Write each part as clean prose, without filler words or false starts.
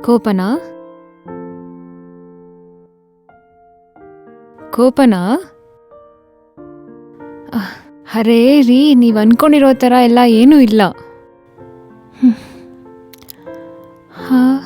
ಕೋಪನಾ? ಕೋಪನಾ? ಅರೇ ರೀ, ನೀವು ಅನ್ಕೊಂಡಿರೋ ಥರ ಎಲ್ಲ ಏನೂ ಇಲ್ಲ. ಹಾಂ,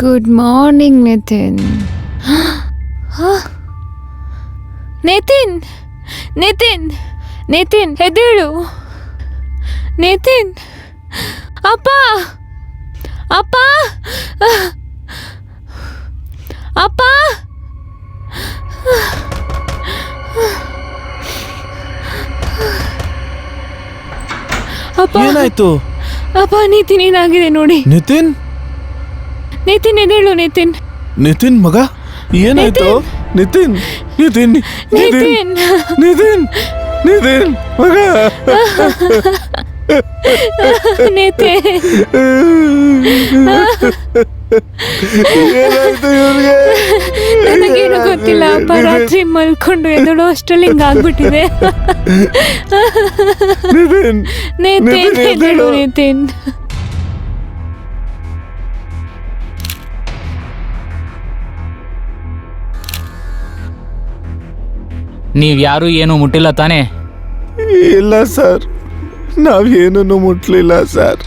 ಗುಡ್ ಮಾರ್ನಿಂಗ್ ನಿತಿನ್. ನಿತಿನ್, ನಿತಿನ್, ನಿತಿನ್ ಎದ್ದೇಳು. ನಿತಿನ್, ಅಪ್ಪ, ಅಪ್ಪ, ಅಪ್ಪ. ಅಪ್ಪ, ಏನಾಯ್ತು? ಅಪ್ಪ ನಿತಿನ್ ಏನಾಗಿದೆ ನೋಡಿ. ನಿತಿನ್, ನಿತಿನ್ ಎದ್ದೇಳು. ನಿತಿನ್, ನಿತಿನ್ ಮಗ ಏನಾಯ್ತು? ನಿತಿನ್, ನಿತಿನ್, ನಿತಿನ್, ನಿತಿನ್, ನಿತಿನ್ ಮಗ. ನಿತಿನ್, ಏನಾಯ್ತು ಇವ್ರಿಗೆ? ನನಗೇನು ಗೊತ್ತಿಲ್ಲ ಅಪ್ಪ. ರಾತ್ರಿ ಮಲ್ಕೊಂಡು ಎದ್ದೇಳೋ ಅಷ್ಟರಲ್ಲಿ ಹಿಂಗಾಗ್ಬಿಟ್ಟಿದೆ. ನಿತಿನ್, ನಿತಿನ್ ಎದ್ದೇಳು. ನಿತಿನ್, ನೀವ್ಯಾರೂ ಏನೂ ಮುಟ್ಟಿಲ್ಲ ತಾನೇ? ಇಲ್ಲ ಸರ್, ನಾವೇನೂ ಮುಟ್ಲಿಲ್ಲ ಸರ್.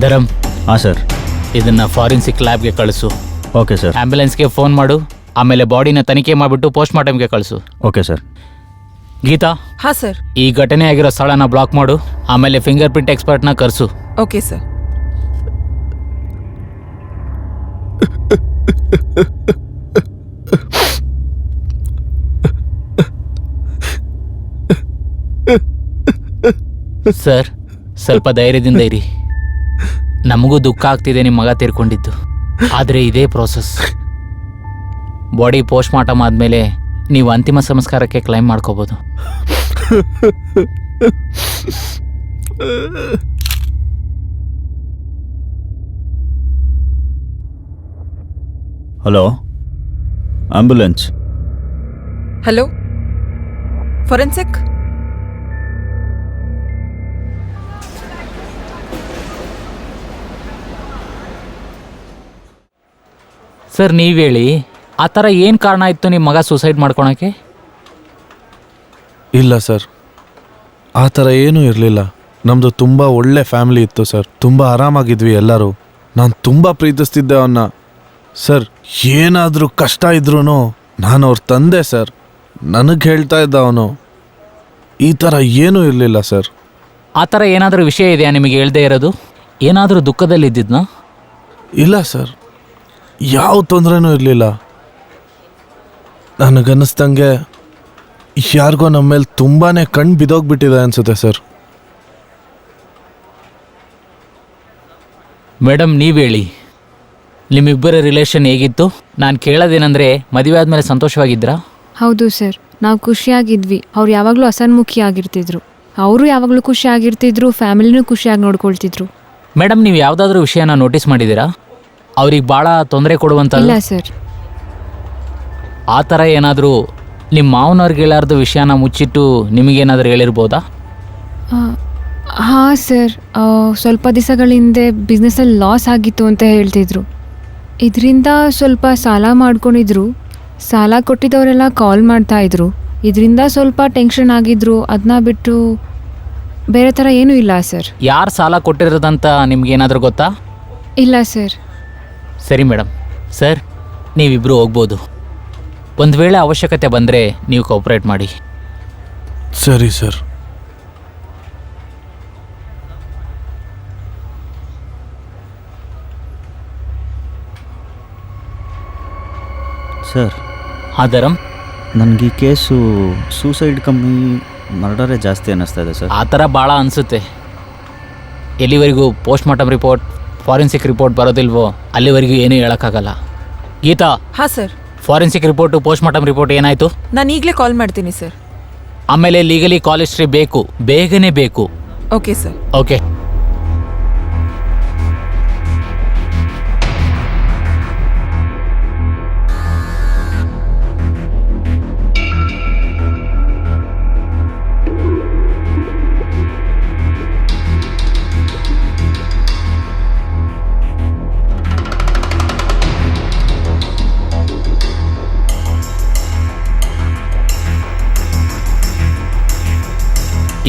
ಧರಮ್, ಹಾಂ ಸರ್. ಇದನ್ನ ಫಾರೆನ್ಸಿಕ್ ಲ್ಯಾಬ್ಗೆ ಕಳಿಸು. Okay sir. ಆಂಬ್ಯುಲೆನ್ಸ್ಗೆ ಫೋನ್ ಮಾಡು. ಆಮೇಲೆ ಬಾಡಿನ ತನಿಖೆ ಮಾಡಿಬಿಟ್ಟು ಪೋಸ್ಟ್ ಮಾರ್ಟಮ್ಗೆ ಕಳಿಸು. Okay sir. ಗೀತಾ, ಹಾಂ ಸರ್. ಈ ಘಟನೆ ಆಗಿರೋ ಸ್ಥಳನ ಬ್ಲಾಕ್ ಮಾಡು. ಆಮೇಲೆ ಫಿಂಗರ್ ಪ್ರಿಂಟ್ ಎಕ್ಸ್ಪರ್ಟ್ನ ಕರೆಸು. Okay sir. ಸರ್, ಸ್ವಲ್ಪ ಧೈರ್ಯದಿಂದ ಇರಿ. ನಮಗೂ ದುಃಖ ಆಗ್ತಿದೆ ನಿಮ್ಮ ಮಗ ತೀರ್ಕೊಂಡಿದ್ದು. ಆದರೆ ಇದೇ ಪ್ರೋಸೆಸ್. ಬಾಡಿ ಪೋಸ್ಟ್ ಮಾರ್ಟಮ್ ಆದಮೇಲೆ ನೀವು ಅಂತಿಮ ಸಂಸ್ಕಾರಕ್ಕೆ ಕ್ಲೈಮ್ ಮಾಡ್ಕೋಬೋದು. Hello, ambulance. Hello, forensic. Sir, ನೀವು ಹೇಳಿ, ಆ ಥರ ಏನು ಕಾರಣ ಇತ್ತು ನಿಮ್ಮ ಮಗ ಸೂಸೈಡ್ ಮಾಡ್ಕೊಳಕ್ಕೆ? ಇಲ್ಲ ಸರ್, ಆ ಥರ ಏನೂ ಇರಲಿಲ್ಲ. ನಮ್ಮದು ತುಂಬ ಒಳ್ಳೆ ಫ್ಯಾಮಿಲಿ ಇತ್ತು ಸರ್. ತುಂಬ ಆರಾಮಾಗಿದ್ವಿ ಎಲ್ಲರೂ. ನಾನು ತುಂಬ ಪ್ರೀತಿಸ್ತಿದ್ದೆ ಅವನ್ನ ಸರ್. ಏನಾದರೂ ಕಷ್ಟ ಇದ್ರೂ ನಾನು ಅವ್ರ ತಂದೆ ಸರ್. ನನಗೆ ಹೇಳ್ತಾ ಇದ್ದ ಅವನು. ಈ ಥರ ಏನೂ ಇರಲಿಲ್ಲ ಸರ್. ಆ ಥರ ಏನಾದರೂ ವಿಷಯ ಇದೆಯಾ ನಿಮಗೆ ಹೇಳ್ದೇ ಇರೋದು? ಏನಾದರೂ ದುಃಖದಲ್ಲಿದ್ದಿದ್ನಾ? ಇಲ್ಲ ಸರ್, ಯಾವ ತೊಂದರೆನೂ ಇರಲಿಲ್ಲ. ನನಗನ್ನಿಸ್ದಂಗೆ ಯಾರಿಗೋ ನಮ್ಮ ಮೇಲೆ ತುಂಬಾ ಕಣ್ಣು ಬಿದ್ದೋಗ್ಬಿಟ್ಟಿದೆ ಅನಿಸುತ್ತೆ ಸರ್. ಮೇಡಮ್ ನೀವು ಹೇಳಿ, ನಿಮ್ಮಿಬ್ಬರ ರಿಲೇಷನ್ ಹೇಗಿತ್ತು? ನಾನು ಕೇಳೋದೇನೆಂದರೆ, ಮದುವೆ ಆದಮೇಲೆ ಸಂತೋಷವಾಗಿದ್ರಾ? ಹೌದು ಸರ್, ನಾವು ಖುಷಿಯಾಗಿದ್ವಿ. ಅವ್ರು ಯಾವಾಗಲೂ ಹಸನ್ಮುಖಿಯಾಗಿರ್ತಿದ್ರು. ಅವರು ಯಾವಾಗಲೂ ಖುಷಿಯಾಗಿರ್ತಿದ್ರು, ಫ್ಯಾಮಿಲಿನೂ ಖುಷಿಯಾಗಿ ನೋಡ್ಕೊಳ್ತಿದ್ರು. ಮೇಡಮ್, ನೀವು ಯಾವುದಾದ್ರೂ ವಿಷಯನ ನೋಟಿಸ್ ಮಾಡಿದ್ದೀರಾ? ಅವ್ರಿಗೆ ಭಾಳ ತೊಂದರೆ ಕೊಡುವಂಥದ್ದು? ಇಲ್ಲ ಸರ್. ಆ ಥರ ಏನಾದರೂ ನಿಮ್ಮ ಮಾವನವ್ರಿಗೆ ಹೇಳಾರ್ದು ವಿಷಯನ ಮುಚ್ಚಿಟ್ಟು ನಿಮಗೇನಾದರೂ ಹೇಳಿರ್ಬೋದಾ? ಹಾಂ ಸರ್, ಸ್ವಲ್ಪ ದಿವಸಗಳ ಹಿಂದೆ ಬಿಸ್ನೆಸ್ಸಲ್ಲಿ ಲಾಸ್ ಆಗಿತ್ತು ಅಂತ ಹೇಳ್ತಿದ್ರು. ಇದರಿಂದ ಸ್ವಲ್ಪ ಸಾಲ ಮಾಡ್ಕೊಂಡಿದ್ರು. ಸಾಲ ಕೊಟ್ಟಿದ್ದವರೆಲ್ಲ ಕಾಲ್ ಮಾಡ್ತಾಯಿದ್ರು. ಇದರಿಂದ ಸ್ವಲ್ಪ ಟೆನ್ಷನ್ ಆಗಿದ್ರು. ಅದನ್ನ ಬಿಟ್ಟು ಬೇರೆ ಥರ ಏನೂ ಇಲ್ಲ ಸರ್. ಯಾರು ಸಾಲ ಕೊಟ್ಟಿರೋದಂತ ನಿಮ್ಗೇನಾದರೂ ಗೊತ್ತಾ? ಇಲ್ಲ ಸರ್. ಸರಿ ಮೇಡಮ್. ಸರ್, ನೀವಿಬ್ಬರು ಹೋಗ್ಬೋದು. ಒಂದು ವೇಳೆ ಅವಶ್ಯಕತೆ ಬಂದರೆ ನೀವು ಕೋಆಪ್ರೇಟ್ ಮಾಡಿ. ಸರಿ ಸರ್. ಸರ್, ಆದರಂ, ನನಗೆ ಈ ಕೇಸು ಸೂಸೈಡ್ ಕಮ್ಮಿ ಮರ್ಡರೇ ಜಾಸ್ತಿ ಅನ್ನಿಸ್ತಾ ಇದೆ ಸರ್. ಆ ಥರ ಭಾಳ ಅನಿಸುತ್ತೆ. ಎಲ್ಲಿವರೆಗೂ post mortem report, forensic report ಬರೋದಿಲ್ವೋ ಅಲ್ಲಿವರೆಗೂ ಏನೂ ಹೇಳೋಕ್ಕಾಗಲ್ಲ. ಗೀತಾ, ಹಾಂ sir. Forensic report, post mortem report ಏನಾಯಿತು? ನಾನು ಈಗಲೇ ಕಾಲ್ ಮಾಡ್ತೀನಿ ಸರ್. ಆಮೇಲೆ ಲೀಗಲಿ ಕಾಲ್ ಹಿಸ್ಟ್ರಿ ಬೇಕು, ಬೇಗನೆ ಬೇಕು. Okay sir. ಓಕೆ.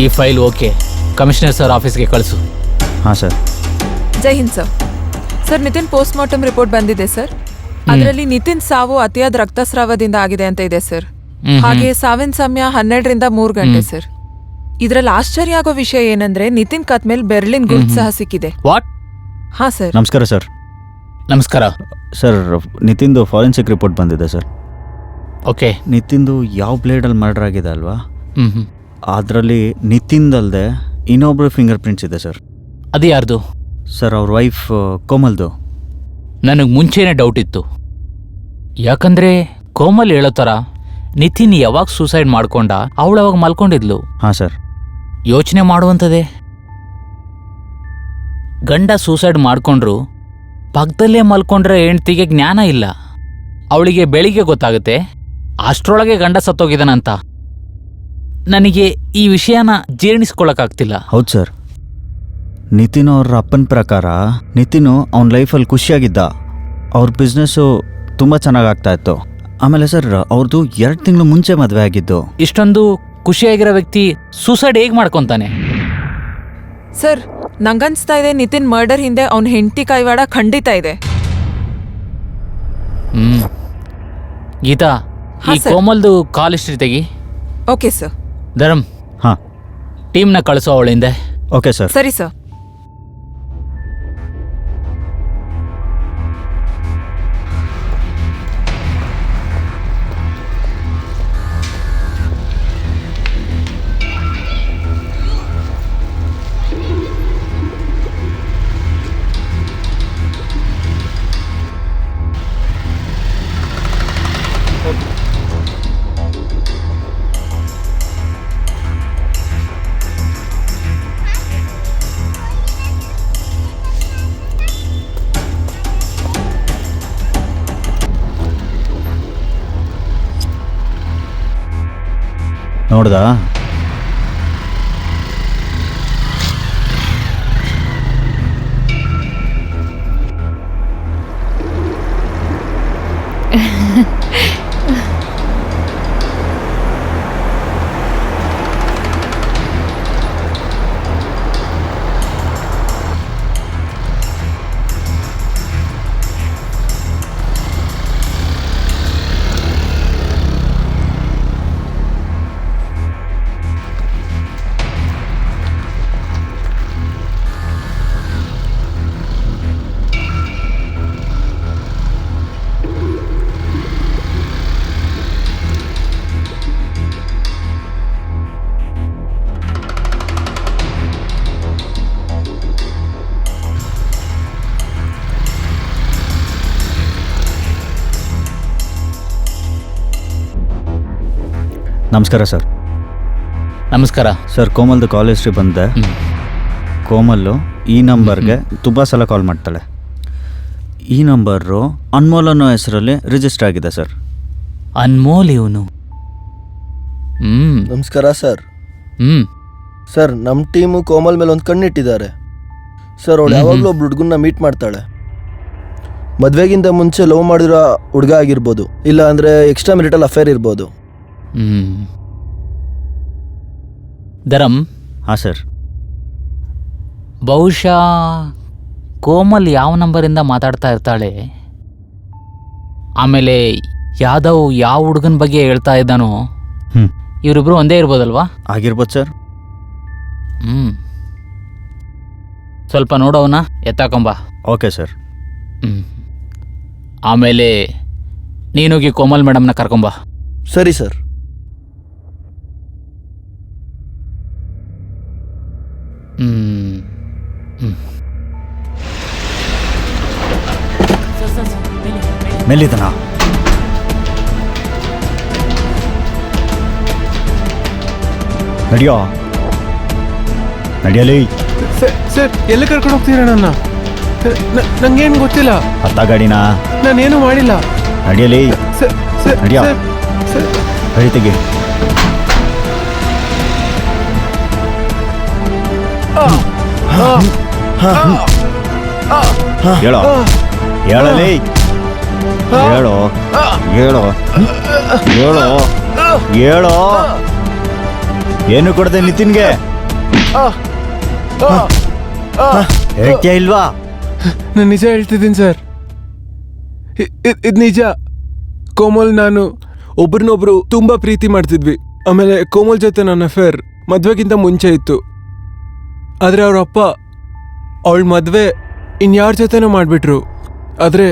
ಈ ಫೈಲ್ ಓಕೆ, ಕಮಿಷನರ್ ಸರ್ ಆಫೀಸ್ಗೆ ಕಳಿಸು. ಹಾಂ ಸರ್. ಜೈ ಹಿಂದ್ sir. Sir, Nitin post mortem report ಬಂದಿದೆ ಸರ್. ಅದರಲ್ಲಿ ನಿತಿನ್ ಸಾವು ಅತಿಯಾದ ರಕ್ತಸ್ರಾವದಿಂದ ಆಗಿದೆ ಅಂತ ಇದೆ ಸರ್. ಹಾಗೆ ಸಾವಿನ ಸಮಯ 12ರಿಂದ 3 ಗಂಟೆ ಸರ್. ಇದರಲ್ಲಿ ಆಶ್ಚರ್ಯ ಆಗೋ ವಿಷಯ ಏನಂದ್ರೆ ನಿತಿನ್ ಕತ್ ಮೇಲೆ ಬೆರ್ಲಿನ್ ಗುರುತು ಸಹ ಸಿಕ್ಕಿದೆ. ವಾಟ್? ಹಾ ಸರ್. ನಮಸ್ಕಾರ ಸರ್. ನಮಸ್ಕಾರ ಸರ್, ನಿತಿನ್ದು ಫಾರೆನ್ಸಿಕ್ ರಿಪೋರ್ಟ್ ಬಂದಿದೆ ಸರ್. ಓಕೆ. ನಿತಿನ್ದು ಯಾವ ಬ್ಲೇಡಲ್ಲಿ ಮರ್ಡರ್ ಆಗಿದೆ ಅಲ್ವಾ, ಹ್ಞೂ. ಅದರಲ್ಲಿ ನಿತಿನ್ದಲ್ದೆ ಇನ್ನೊಬ್ಬರ ಫಿಂಗರ್ ಪ್ರಿಂಟ್ಸ್ ಇದೆ ಸರ್. ಅದು ಯಾರ್ದು? ಸರ್, ಅವ್ರ ವೈಫ್ ಕೋಮಲ್ದು. ನನಗೆ ಮುಂಚೆನೇ ಡೌಟ್ ಇತ್ತು. ಯಾಕಂದರೆ ಕೋಮಲ್ ಹೇಳೋ ಥರ ನಿತಿನ್ ಯಾವಾಗ ಸೂಸೈಡ್ ಮಾಡ್ಕೊಂಡ, ಅವಳು ಅವಾಗ ಮಲ್ಕೊಂಡಿದ್ಲು. ಹಾಂ ಸರ್. ಯೋಚನೆ ಮಾಡುವಂಥದ್ದೇ. ಗಂಡ ಸೂಸೈಡ್ ಮಾಡ್ಕೊಂಡ್ರು, ಪಕ್ಕದಲ್ಲೇ ಮಲ್ಕೊಂಡ್ರೆ ಹೆಂಡ್ತಿಗೆ ಜ್ಞಾನ ಇಲ್ಲ. ಅವಳಿಗೆ ಬೆಳಿಗ್ಗೆ ಗೊತ್ತಾಗುತ್ತೆ ಅಷ್ಟರೊಳಗೆ ಗಂಡ ಸತ್ತೋಗಿದ್ದಾನಂತ. ನನಗೆ ಈ ವಿಷಯನ ಜೀರ್ಣಿಸ್ಕೊಳ್ಳೋಕ್ಕಾಗ್ತಿಲ್ಲ. ಹೌದು ಸರ್. ನಿತಿನ್ ಅವ್ರ ಅಪ್ಪನ ಪ್ರಕಾರ ನಿತಿನು ಅವನ ಲೈಫಲ್ಲಿ ಖುಷಿಯಾಗಿದ್ದ. ಅವ್ರ ಬಿಸ್ನೆಸ್ಸು ತುಂಬ ಚೆನ್ನಾಗಿ ಆಗ್ತಾ ಇತ್ತು. ಆಮೇಲೆ ಸರ್, ಅವ್ರದ್ದು 2 ತಿಂಗಳು ಮುಂಚೆ ಮದುವೆ ಆಗಿದ್ದು. ಇಷ್ಟೊಂದು ಖುಷಿಯಾಗಿರೋ ವ್ಯಕ್ತಿ ಸೂಸೈಡ್ ಹೇಗೆ ಮಾಡ್ಕೊತಾನೆ? ಸರ್, ನಂಗನ್ಸ್ತಾ ಇದೆ ನಿತಿನ್ ಮರ್ಡರ್ ಹಿಂದೆ ಅವ್ನ ಹೆಂಡತಿ ಕೈವಾಡ ಖಂಡಿತ ಇದೆ. ಗೀತಾ, ಹಾ, ಈ ಸರ್. ಕೋಮಲ್ದು ಕಾಲ್ ಹಿಸ್ಟ್ರಿ ತೆಗಿ. Okay sir. ಧರಂ, ಹಾಂ. ಟೀಮ್ನ ಕಳಿಸೋ ಅವಳಿಂದ. Okay sir. ಸರಿ ಸರ್. ನೋಡ್ದಾ? ನಮಸ್ಕಾರ ಸರ್. ನಮಸ್ಕಾರ. ಸರ್, ಕೋಮಲ್ದು ಕಾಲ್ ಹಿಸ್ಟ್ರಿ ಬಂದೆ. ಕೋಮಲ್ಲು ಈ ನಂಬರ್ಗೆ ತುಂಬ ಸಲ ಕಾಲ್ ಮಾಡ್ತಾಳೆ. ಈ ನಂಬರು ಅನ್ಮೋಲ್ ಅನ್ನೋ ಹೆಸರಲ್ಲಿ ರಿಜಿಸ್ಟರ್ ಆಗಿದೆ ಸರ್. ಅನ್ಮೋಲ್ ಇವನು. ನಮಸ್ಕಾರ ಸರ್. ಹ್ಮ್ ಸರ್, ನಮ್ಮ ಟೀಮು ಕೋಮಲ್ ಮೇಲೆ ಒಂದು ಕಣ್ಣಿಟ್ಟಿದ್ದಾರೆ ಸರ್. ಅವಳು ಯಾವಾಗಲೂ ಒಬ್ಳು ಹುಡುಗನ್ನ ಮೀಟ್ ಮಾಡ್ತಾಳೆ. ಮದುವೆಗಿಂತ ಮುಂಚೆ ಲವ್ ಮಾಡಿರೋ ಹುಡುಗ ಆಗಿರ್ಬೋದು, ಇಲ್ಲ ಅಂದರೆ ಎಕ್ಸ್ಟ್ರಾ ಮೆರಿಟಲ್ ಅಫೇರ್ ಇರ್ಬೋದು. ಧರಮ್, ಹಾಂ ಸರ್. ಬಹುಶಃ ಕೋಮಲ್ ಯಾವ ನಂಬರಿಂದ ಮಾತಾಡ್ತಾ ಇರ್ತಾಳೆ, ಆಮೇಲೆ ಯಾದವ್ ಯಾವ ಹುಡುಗನ ಬಗ್ಗೆ ಹೇಳ್ತಾ ಇದ್ದಾನೋ, ಇವರಿಬ್ರು ಒಂದೇ ಇರ್ಬೋದಲ್ವಾ? ಆಗಿರ್ಬೋದು ಸರ್. ಸ್ವಲ್ಪ ನೋಡೋವನ ಎತ್ತಾಕೊಂಬ. Okay sir. ಆಮೇಲೆ ನೀನುಗಿ ಕೋಮಲ್ ಮೇಡಮ್ನ ಕರ್ಕೊಂಬ. ಸರಿ ಸರ್. ಮೇಲಿದನಾ? ನಡಿಯೋ, ನಡಿಯಲಿ. ಸರ್, ಎಲ್ಲಿ ಕರ್ಕೊಂಡು ಹೋಗ್ತೀರಾ ನನ್ನ? ನಂಗೇನು ಗೊತ್ತಿಲ್ಲ. ಹತ್ತ ಗಾಡಿನ? ನಾನೇನು ಮಾಡಿಲ್ಲ. ನಡಿಯಲಿ. ನಡಿಯೋ, ಗಾಡಿ ತೆಗಿ. ಹೇಳೋ, ಹೇಳಲಿ. ಹೇಳೋ, ಹೇಳೋ, ಹೇಳೋ, ಹೇಳೋ. ಏನು ಕೊಡದೆ ನಿತಿನ್ಗೆ? ಹೇಳ್ತೀಯ ಇಲ್ವಾ? ನಾನು ನಿಜ ಹೇಳ್ತಿದ್ದೀನಿ ಸರ್. ಇದು ನಿಜ. ಕೋಮಲ್ ನಾನು ಒಬ್ರನ್ನೊಬ್ರು ತುಂಬ ಪ್ರೀತಿ ಮಾಡ್ತಿದ್ವಿ. ಆಮೇಲೆ ಕೋಮಲ್ ಜೊತೆ ನನ್ನ ಅಫೇರ್ ಮದುವೆಗಿಂತ ಮುಂಚೆ ಇತ್ತು. ಆದರೆ ಅವ್ರ ಅಪ್ಪ ಅವಳ ಮದುವೆ ಇನ್ಯಾರ ಜೊತೆನೂ ಮಾಡಿಬಿಟ್ರು. ಆದರೆ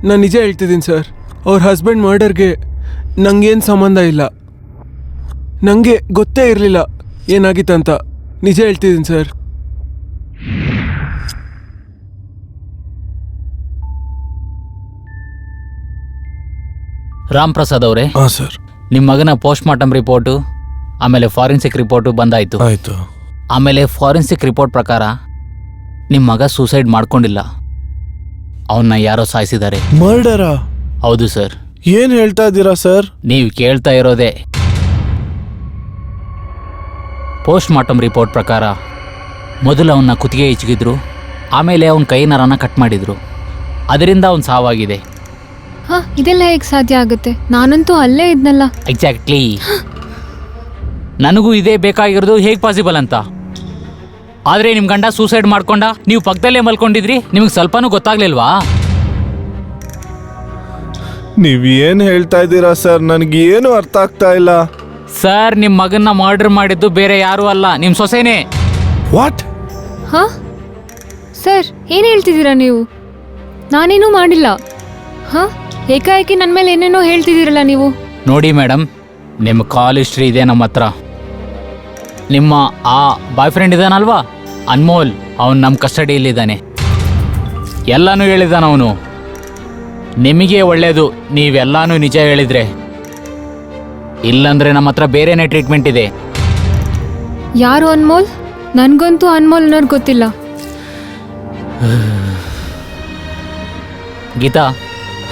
ನಾನು ನಿಜ ಹೇಳ್ತಿದ್ದೀನಿ ಸರ್. ಅವ್ರ ಹಸ್ಬೆಂಡ್ ಮರ್ಡರ್ಗೆ ನಂಗೇನು ಸಂಬಂಧ ಇಲ್ಲ. ನನಗೆ ಗೊತ್ತೇ ಇರಲಿಲ್ಲ ಏನಾಗಿತ್ತಂತ. ನಿಜ ಹೇಳ್ತಿದ್ದೀನಿ ಸರ್. ರಾಮ್ ಪ್ರಸಾದ್ ಅವರೇ, ಹಾಂ ಸರ್. ನಿಮ್ಮ ಮಗನ ಪೋಸ್ಟ್ ಮಾರ್ಟಮ್ ರಿಪೋರ್ಟು ಆಮೇಲೆ ಫಾರೆನ್ಸಿಕ್ ರಿಪೋರ್ಟು ಬಂದಾಯಿತು. ಆಯಿತು. ಆಮೇಲೆ ಫಾರೆನ್ಸಿಕ್ ರಿಪೋರ್ಟ್ ಪ್ರಕಾರ ನಿಮ್ಮ ಮಗ ಸೂಸೈಡ್ ಮಾಡ್ಕೊಂಡಿಲ್ಲ, ಅವನ್ನ ಯಾರೋ ಸಾಯಿಸಿದ್ದಾರೆ. ಮರ್ಡರಾ? ಹೌದು ಸರ್. ಏನು ಹೇಳ್ತಾ ಇದ್ದೀರಾ ಸರ್? ನೀವು ಕೇಳ್ತಾ ಇರೋದೇ. ಪೋಸ್ಟ್ ಮಾರ್ಟಮ್ ರಿಪೋರ್ಟ್ ಪ್ರಕಾರ ಮೊದಲು ಅವನ್ನ ಕುತ್ತಿಗೆ ಹಿಚ್ಕಿದ್ರು, ಆಮೇಲೆ ಅವನ ಕೈ ನರನ ಕಟ್ ಮಾಡಿದ್ರು. ಅದರಿಂದ ಅವನ ಸಾವಾಗಿದೆ. ಹಾಂ, ಇದೆಲ್ಲ ಹೇಗೆ ಸಾಧ್ಯ ಆಗುತ್ತೆ? ನಾನಂತೂ ಅಲ್ಲೇ ಇದ್ನಲ್ಲ. ಎಕ್ಸಾಕ್ಟ್ಲಿ. ನನಗೂ ಇದೇ ಬೇಕಾಗಿರೋದು, ಹೇಗೆ ಪಾಸಿಬಲ್ ಅಂತ. ಆದರೆ ನಿಮ್ಮ ಗಂಡ ಸೂಸೈಡ್ ಮಾಡ್ಕೊಂಡ, ನೀವು ಪಕ್ಕದಲ್ಲೇ ಮಲ್ಕೊಂಡಿದ್ರಿ, ನಿಮಗೆ ಸ್ವಲ್ಪನೂ ಗೊತ್ತಾಗ್ಲಿಲ್ವಾ? ನೀವೇನು ಹೇಳ್ತಾ ಇದ್ದೀರಾ ಸರ್? ನನಗೇನು ಅರ್ಥ ಆಗ್ತಾ ಇಲ್ಲ. ಸರ್, ನಿಮ್ಮ ಮಗನ್ನ ಮರ್ಡರ್ ಮಾಡಿದ್ದು ಬೇರೆ ಯಾರೂ ಅಲ್ಲ, ನಿಮ್ಮ ಸೊಸೆನೇ. ವಾಟ್? ಹಾಂ ಸರ್, ಏನು ಹೇಳ್ತಿದ್ದೀರಾ ನೀವು? ನಾನೇನೂ ಮಾಡಿಲ್ಲ. ಹಾಂ, ಏಕಾಏಕಿ ನನ್ನ ಮೇಲೆ ಏನೇನೋ ಹೇಳ್ತಿದ್ದೀರಲ್ಲ ನೀವು. ನೋಡಿ ಮೇಡಮ್, ನಿಮ್ಮ ಕಾಲ್ ಹಿಸ್ಟ್ರಿ ಇದೆ ನಮ್ಮ ಹತ್ರ. ನಿಮ್ಮ ಆ ಬಾಯ್ ಫ್ರೆಂಡ್ ಇದ್ದಾನಲ್ವಾ ಅನ್ಮೋಲ್, ಅವನು ನಮ್ಮ ಕಸ್ಟಡಿಯಲ್ಲಿದ್ದಾನೆ. ಎಲ್ಲನೂ ಹೇಳಿದಾನ ಅವನು. ನಿಮಗೆ ಒಳ್ಳೆಯದು ನೀವೆಲ್ಲಾನು ನಿಜ ಹೇಳಿದ್ರೆ. ಇಲ್ಲಂದ್ರೆ ನಮ್ಮ ಹತ್ರ ಬೇರೆನೇ ಟ್ರೀಟ್ಮೆಂಟ್ ಇದೆ. ಯಾರು ಅನ್ಮೋಲ್? ನನಗಂತೂ ಅನ್ಮೋಲ್ ಅನ್ನೋರು ಗೊತ್ತಿಲ್ಲ. ಗೀತಾ,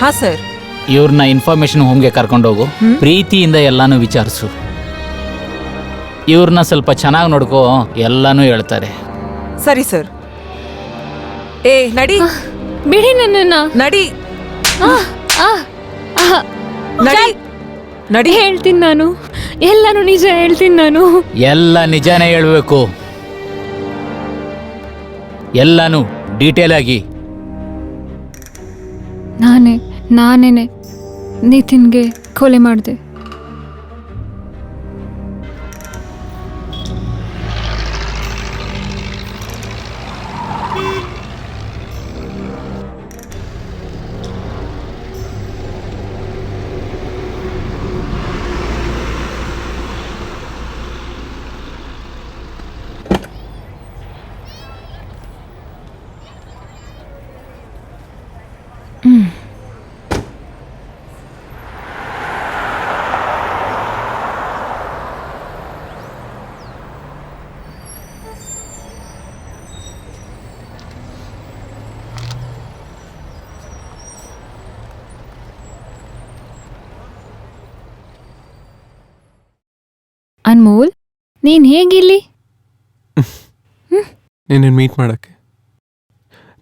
ಹಾಂ ಸರ್. ಇವ್ರನ್ನ ಇನ್ಫಾರ್ಮೇಶನ್ ಹೋಮ್ಗೆ ಕರ್ಕೊಂಡೋಗು. ಪ್ರೀತಿಯಿಂದ ಎಲ್ಲಾನು ವಿಚಾರಿಸು. ಇವ್ರನ್ನ ಸ್ವಲ್ಪ ಚೆನ್ನಾಗಿ ನೋಡ್ಕೋ, ಎಲ್ಲಾನು ಹೇಳ್ತಾರೆ. ಸರಿ ಸರ್. ಏ ನಡಿ, ಬಿಡಿ ನನ್ನನ್ನ. ನಡಿ, ಆಹ್, ನಡಿ, ನಡಿ. ಹೇಳ್ತೀನಿ ನಾನು, ಎಲ್ಲಾನು ನಿಜ ಹೇಳ್ತೀನಿ ನಾನು. ಎಲ್ಲ ನಿಜಾನೇ ಹೇಳ್ಬೇಕು, ಎಲ್ಲಾನು ಡೀಟೇಲ್ ಆಗಿ. ನಾನೇನೆ ನಿತಿನ್ಗೆ ಕೊಲೆ ಮಾಡಿದೆ. ಅನ್ಮೋಲ್, ನೀನು ಹೇಗಿಲ್ಲಿ? ನಿನ್ನನ್ನು ಮೀಟ್ ಮಾಡೋಕ್ಕೆ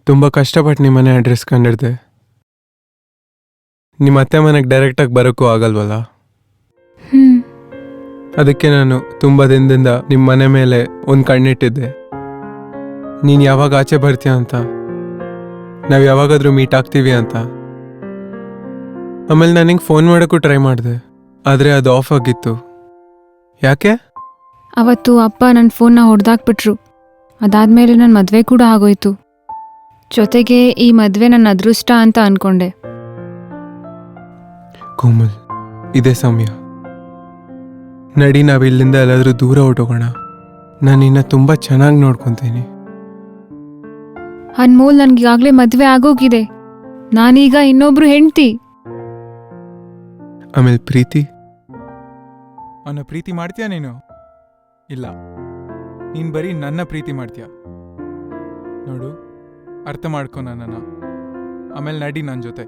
ತುಂಬ ಕಷ್ಟಪಟ್ಟು ನಿಮ್ಮ ಮನೆ ಅಡ್ರೆಸ್ ಕಂಡಿಡ್ದೆ. ನಿಮ್ಮ ಅತ್ತೆ ಮನೆಗೆ ಡೈರೆಕ್ಟಾಗಿ ಬರೋಕ್ಕೂ ಆಗಲ್ವಲ್ಲ, ಹ್ಞೂ ಅದಕ್ಕೆ ನಾನು ತುಂಬ ದಿನದಿಂದ ನಿಮ್ಮ ಮನೆ ಮೇಲೆ ಒಂದು ಕಣ್ಣಿಟ್ಟಿದ್ದೆ. ನೀನು ಯಾವಾಗ ಆಚೆ ಬರ್ತೀಯ ಅಂತ, ನಾವು ಯಾವಾಗಾದರೂ ಮೀಟ್ ಆಗ್ತೀವಿ ಅಂತ. ಆಮೇಲೆ ನಾನು ಹಿಂಗೆ ಫೋನ್ ಮಾಡೋಕ್ಕೂ ಟ್ರೈ ಮಾಡಿದೆ, ಆದರೆ ಅದು ಆಫ್ ಆಗಿತ್ತು. ಯಾಕೆ? ಅವತ್ತು ಅಪ್ಪ ನನ್ನ ಫೋನ್ನ ಹೊಡೆದಾಕ್ಬಿಟ್ರು. ಅದಾದಮೇಲೆ ನನ್ನ ಮದುವೆ ಕೂಡ ಆಗೋಯ್ತು. ಜೊತೆಗೆ ಈ ಮದುವೆ ನನ್ನ ಅದೃಷ್ಟ ಅಂತ ಅಂದ್ಕೊಂಡೆ. ಕೋಮಲ್, ಇದೇ ಸಮಯ. ನಡಿ, ನಾವು ಇಲ್ಲಿಂದ ಎಲ್ಲಾದರೂ ದೂರ ಹೊಟ್ಟೋಗೋಣ. ನಾನು ನಿನ್ನ ತುಂಬ ಚೆನ್ನಾಗಿ ನೋಡ್ಕೊತೀನಿ. ಅನ್ಮೋಲ್, ನನಗೀಗಾಗಲೇ ಮದುವೆ ಆಗೋಗಿದೆ. ನಾನೀಗ ಇನ್ನೊಬ್ರು ಹೆಂಡ್ತಿ. ಆಮೇಲೆ ಪ್ರೀತಿ, ಅವನ ಪ್ರೀತಿ ಮಾಡ್ತೀಯ ನೀನು? ಇಲ್ಲ, ನೀನು ಬರೀ ನನ್ನ ಪ್ರೀತಿ ಮಾಡ್ತೀಯ. ನೋಡು, ಅರ್ಥ ಮಾಡ್ಕೊ ನನ್ನನ್ನು. ಆಮೇಲೆ ನಡಿ ನನ್ನ ಜೊತೆ.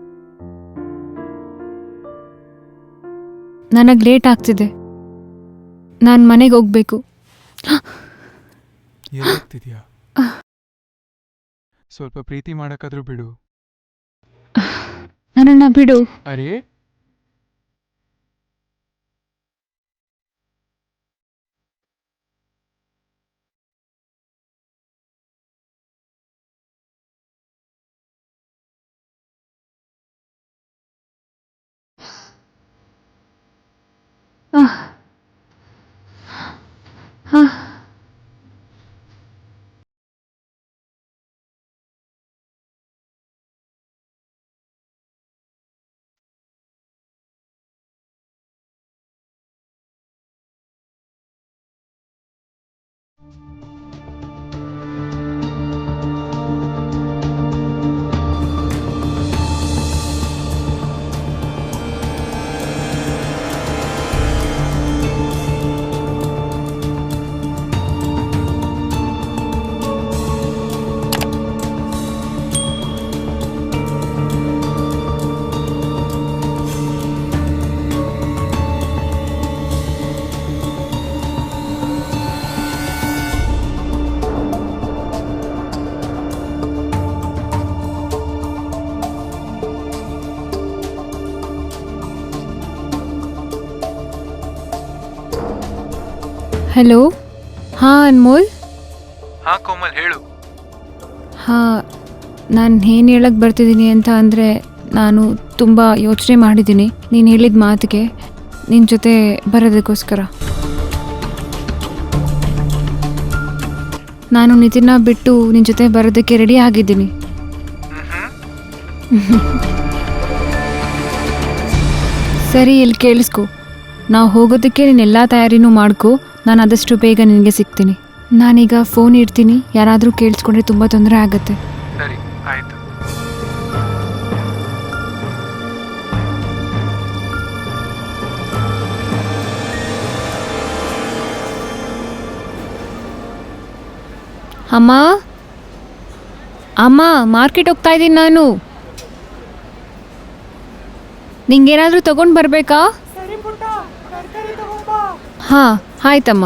ನನಗೆ ಲೇಟ್ ಆಗ್ತಿದೆ. ನಾನು ಮನೆಗೆ ಹೋಗ್ಬೇಕು. ಎಲ್ಲೋಗ್ತಿದ್ಯಾ? ಸ್ವಲ್ಪ ಪ್ರೀತಿ ಮಾಡಕ್ಕಾದ್ರೂ ಬಿಡು. ನನ್ನನ್ನು ಬಿಡು. ಅರೇ, ಹಲೋ. ಹಾಂ ಅನ್ಮೋಲ್. ಹಾ ಕೋಮಲ್, ಹೇಳು. ಹಾಂ, ನಾನು ಏನು ಹೇಳಕ್ಕೆ ಬರ್ತಿದ್ದೀನಿ ಅಂತ ಅಂದರೆ, ನಾನು ತುಂಬ ಯೋಚನೆ ಮಾಡಿದ್ದೀನಿ ನೀನು ಹೇಳಿದ ಮಾತಿಗೆ ನಿನ್ನ ಜೊತೆ ಬರೋದಕ್ಕೋಸ್ಕರ. ನಾನು ನಿತಿನ್ನ ಬಿಟ್ಟು ನಿನ್ನ ಜೊತೆ ಬರೋದಕ್ಕೆ ರೆಡಿ ಆಗಿದ್ದೀನಿ. ಸರಿ, ಇಲ್ಲಿ ಕೇಳಿಸ್ಕೊ. ನಾವು ಹೋಗೋದಕ್ಕೆ ನೀನೆಲ್ಲ ತಯಾರಿನೂ ಮಾಡ್ಕೊ. ನಾನು ಆದಷ್ಟು ಬೇಗ ನಿನಗೆ ಸಿಗ್ತೀನಿ. ನಾನೀಗ ಫೋನ್ ಇಡ್ತೀನಿ. ಯಾರಾದರೂ ಕೇಳಿಸ್ಕೊಂಡ್ರೆ ತುಂಬ ತೊಂದರೆ ಆಗುತ್ತೆ. ಸರಿ, ಆಯ್ತು. ಅಮ್ಮ, ಅಮ್ಮ, ಮಾರ್ಕೆಟ್ ಹೋಗ್ತಾ ಇದ್ದೀನಿ ನಾನು. ನಿಂಗೇನಾದರೂ ತಗೊಂಡು ಬರಬೇಕಾ? ಹಾಂ, ಆಯ್ತಮ್ಮ.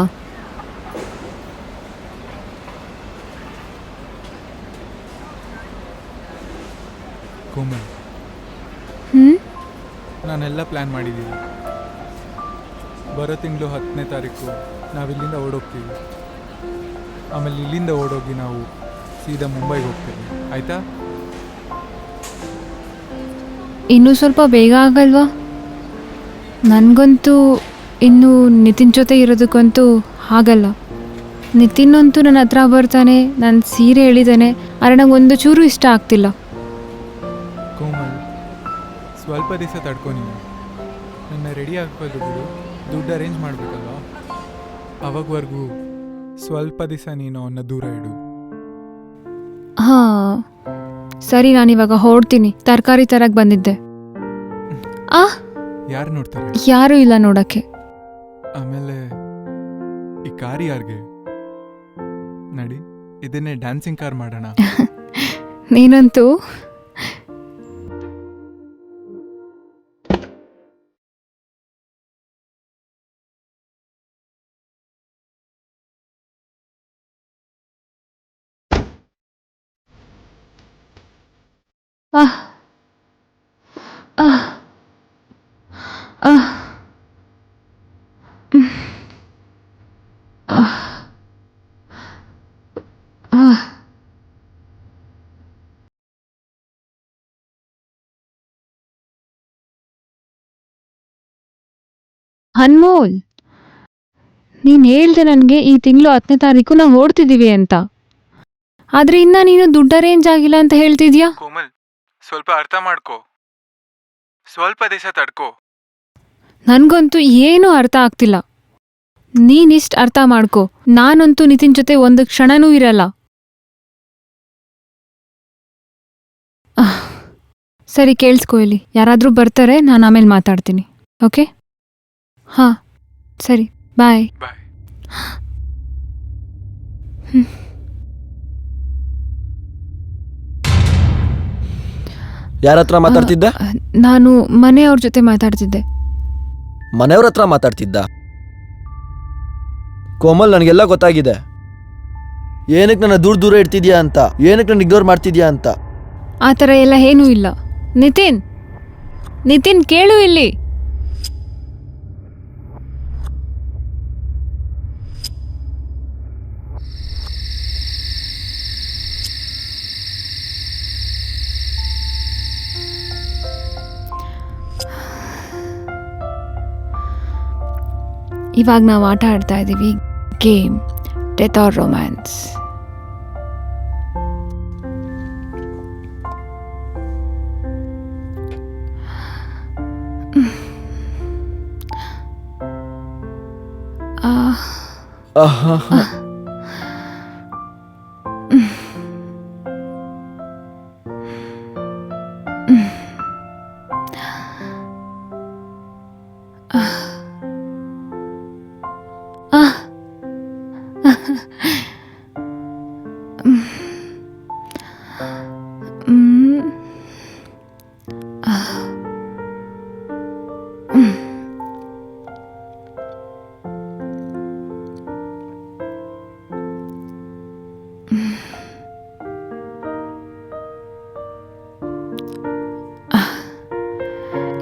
ಕೋಮಲ್, ನಾನೆಲ್ಲ ಪ್ಲ್ಯಾನ್ ಮಾಡಿದ್ದೀನಿ. ಬರೋ ತಿಂಗಳು 10ನೇ ತಾರೀಕು ನಾವಿಲ್ಲಿಂದ ಓಡೋಗ್ತೀವಿ. ಆಮೇಲೆ ಇಲ್ಲಿಂದ ಓಡೋಗಿ ನಾವು ಸೀದಾ ಮುಂಬೈಗೆ ಹೋಗ್ತೀವಿ. ಆಯಿತಾ? ಇನ್ನೂ ಸ್ವಲ್ಪ ಬೇಗ ಆಗಲ್ವಾ? ನನಗಂತೂ ಇನ್ನು ನಿತಿನ್ ಜೊತೆ ಇರೋದಕ್ಕಂತೂ ಆಗಲ್ಲ. ನಿತಿನ್ನಂತೂ ನನ್ನ ಹತ್ರ ಬರ್ತಾನೆ, ನನ್ನ ಸೀರೆ ಹೇಳಿದ್ದಾನೆ, ಆದರೆ ನಂಗೊಂದು ಚೂರು ಇಷ್ಟ ಆಗ್ತಿಲ್ಲ. ಕೋಮಲ್, ಸ್ವಲ್ಪ ದಿವಸ ತಡ್ಕೊ ನೀನು. ನನ್ನ ರೆಡಿ ಆಗ್ಬೋದು ಬಿಡು, ದುಡ್ಡು ಅರೇಂಜ್ ಮಾಡಬೇಕಲ್ವಾ? ಅವಾಗವರೆಗೂ ಸ್ವಲ್ಪ ದಿವಸ ನೀನು ಅವನ್ನ ದೂರ ಇಡು. ಹಾಂ ಸರಿ, ನಾನಿವಾಗ ಹೊರಡ್ತೀನಿ. ತರಕಾರಿ ತರಕ್ಕೆ ಬಂದಿದ್ದೆ. ಯಾರು ನೋಡ್ತಾರೆ? ಯಾರೂ ಇಲ್ಲ ನೋಡೋಕ್ಕೆ. ಆಮೇಲೆ ಈ ಕಾರ್ ಯಾರಿಗೆ? ನಡಿ, ಇದನ್ನೇ ಡ್ಯಾನ್ಸಿಂಗ್ ಕಾರ್ ಮಾಡೋಣ. ನೀನಂತೂ ಆಹ್ ಆಹ್ ಆಹ್ ಆಹ್ ಆಹ್ ಅನ್ಮೋಲ್, ನೀನು ಹೇಳ್ದೆ ನನಗೆ ಈ ತಿಂಗಳು 10ನೇ ತಾರೀಕು ನಾವು ಓಡ್ತಿದ್ದೀವಿ ಅಂತ. ಆದರೆ ಇನ್ನು ನೀನು ದುಡ್ಡು ಅರೇಂಜ್ ಆಗಿಲ್ಲ ಅಂತ ಹೇಳ್ತಿದ್ಯಾ? ಕೋಮಲ್, ಸ್ವಲ್ಪ ಅರ್ಥ ಮಾಡ್ಕೋ, ಸ್ವಲ್ಪ ದಿವಸ ತಡ್ಕೋ. ನನಗಂತೂ ಏನೂ ಅರ್ಥ ಆಗ್ತಿಲ್ಲ. ನೀನಿಷ್ಟು ಅರ್ಥ ಮಾಡ್ಕೊ, ನಾನಂತೂ ನಿತಿನ್ ಜೊತೆ ಒಂದು ಕ್ಷಣನೂ ಇರಲ್ಲ. ಸರಿ, ಕೇಳಿಸ್ಕೊ, ಇಲ್ಲಿ ಯಾರಾದರೂ ಬರ್ತಾರೆ, ನಾನು ಆಮೇಲೆ ಮಾತಾಡ್ತೀನಿ. ಓಕೆ? ಹಾಂ, ಸರಿ, ಬಾಯ್. ಬಾಯ್. ಯಾರ ಹತ್ರ ಮಾತಾಡ್ತಿದ್ದ? ನಾನು ಮನೆಯವ್ರ ಜೊತೆ ಮಾತಾಡ್ತಿದ್ದೆ. ಮನೆಯವ್ರ ಹತ್ರ ಮಾತಾಡ್ತಿದ್ದ? ಕೋಮಲ್, ನನಗೆಲ್ಲ ಗೊತ್ತಾಗಿದೆ. ಏನಕ್ಕೆ ನನ್ನ ದೂರ ದೂರ ಇಡ್ತಿದ್ಯಾ ಅಂತ, ಏನಕ್ಕೆ ನನ್ನ ಇಗ್ನೋರ್ ಮಾಡ್ತಿದ್ಯಾ ಅಂತ. ಆ ಥರ ಎಲ್ಲ ಏನೂ ಇಲ್ಲ. ನಿತಿನ್, ನಿತಿನ್, ಕೇಳು ಇಲ್ಲಿ. ಇವಾಗ ನಾವು ಆಟ ಆಡ್ತಾ ಇದ್ದೀವಿ ಗೇಮ್, ಡೆತ್ ಆರ್ ರೊಮ್ಯಾನ್ಸ್.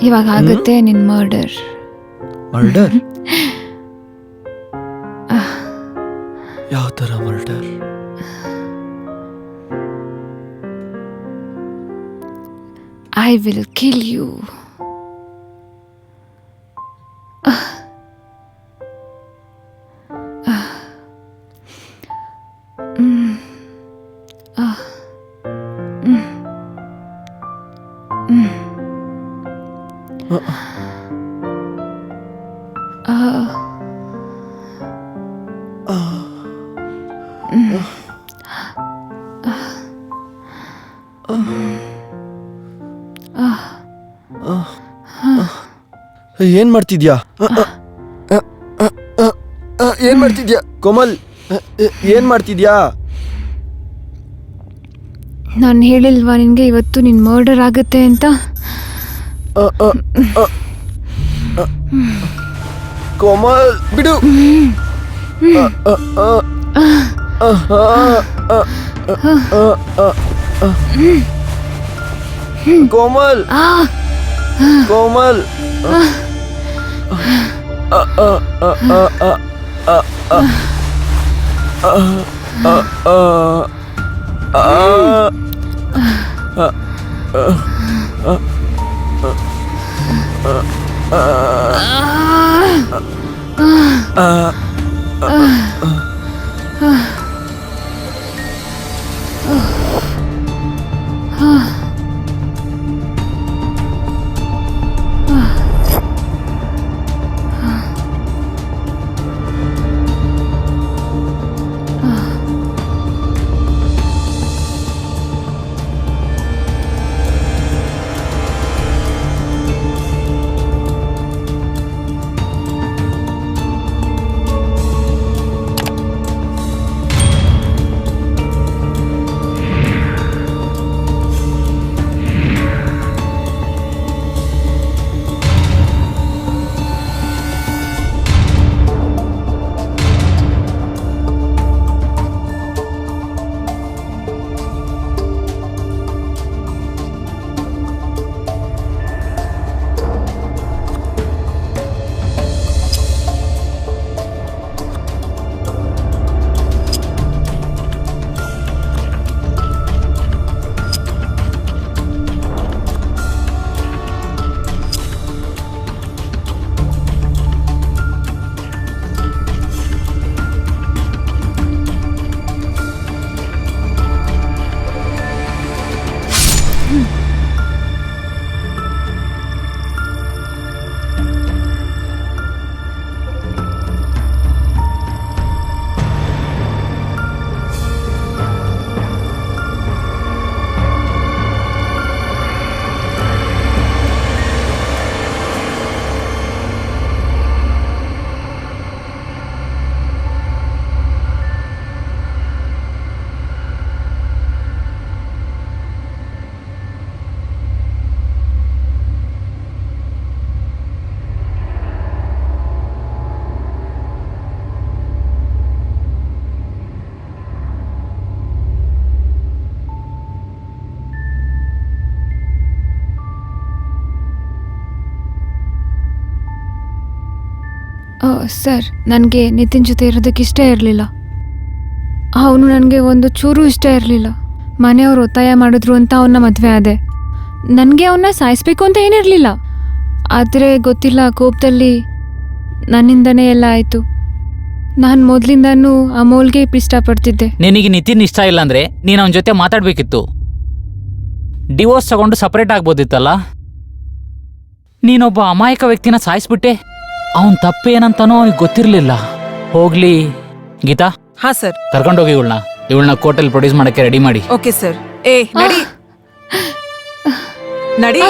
ಇವಾಗ ಆಗುತ್ತೆ ನಿನ್ ಮರ್ಡರ್. ಮರ್ಡರ್? ಯಾವ ಥರ murder? I will kill you. ಏನ್ ಮಾಡ್ತಿದ್ಯಾ? ಏನ್ ಮಾಡ್ತಿದ್ಯಾ ಕೋಮಲ್? ಏನ್ ಮಾಡ್ತಿದ್ಯಾ? ನಾನು ಹೇಳಿಲ್ವಾ ನಿನ್ಗೆ ಇವತ್ತು ನಿನ್ ಮರ್ಡರ್ ಆಗುತ್ತೆ ಅಂತ? ಕೋಮಲ್, ಬಿಡು. ಕೋಮಲ್, ಕೋಮಲ್, ಸರ್ ನನಗೆ ನಿತಿನ್ ಜೊತೆ ಇರೋದಕ್ಕೆ ಇಷ್ಟ ಇರಲಿಲ್ಲ. ಅವನು ನನಗೆ ಒಂದು ಚೂರು ಇಷ್ಟ ಇರಲಿಲ್ಲ. ಮನೆಯವರು ಒತ್ತಾಯ ಮಾಡಿದ್ರು ಅಂತ ಅವನ್ನ ಮದುವೆ ಆದೆ. ನನಗೆ ಅವನ್ನ ಸಾಯಿಸ್ಬೇಕು ಅಂತ ಏನಿರಲಿಲ್ಲ. ಆದರೆ ಗೊತ್ತಿಲ್ಲ, ಕೋಪದಲ್ಲಿ ನನ್ನಿಂದನೇ ಎಲ್ಲ ಆಯಿತು. ನಾನು ಮೊದಲಿಂದನೂ ಅಮೋಲ್ಗೆ ಇಷ್ಟಪಡ್ತಿದ್ದೆ. ನಿನಗೆ ನಿತಿನ್ ಇಷ್ಟ ಇಲ್ಲ ಅಂದ್ರೆ ನೀನು ಅವನ ಜೊತೆ ಮಾತಾಡಬೇಕಿತ್ತು. ಡಿವೋರ್ಸ್ ತಗೊಂಡು ಸಪರೇಟ್ ಆಗ್ಬೋದಿತ್ತಲ್ಲ. ನೀನೊಬ್ಬ ಅಮಾಯಕ ವ್ಯಕ್ತಿನ ಸಾಯಿಸ್ಬಿಟ್ಟೆ. ಅವನ ತಪ್ಪೇನಂತನೂ ಅವನಿಗೆ ಗೊತ್ತಿರಲಿಲ್ಲ. ಹೋಗ್ಲಿ ಗೀತಾ, ಹಾ ಸರ್. ಕರ್ಕೊಂಡೋಗಿ ಇವಳನ್ನ ಕೋರ್ಟಲ್ಲಿ ಪ್ರೊಡ್ಯೂಸ್ ಮಾಡಕ್ಕೆ ರೆಡಿ ಮಾಡಿ. Okay sir. ನಡಿ ನಡಿ.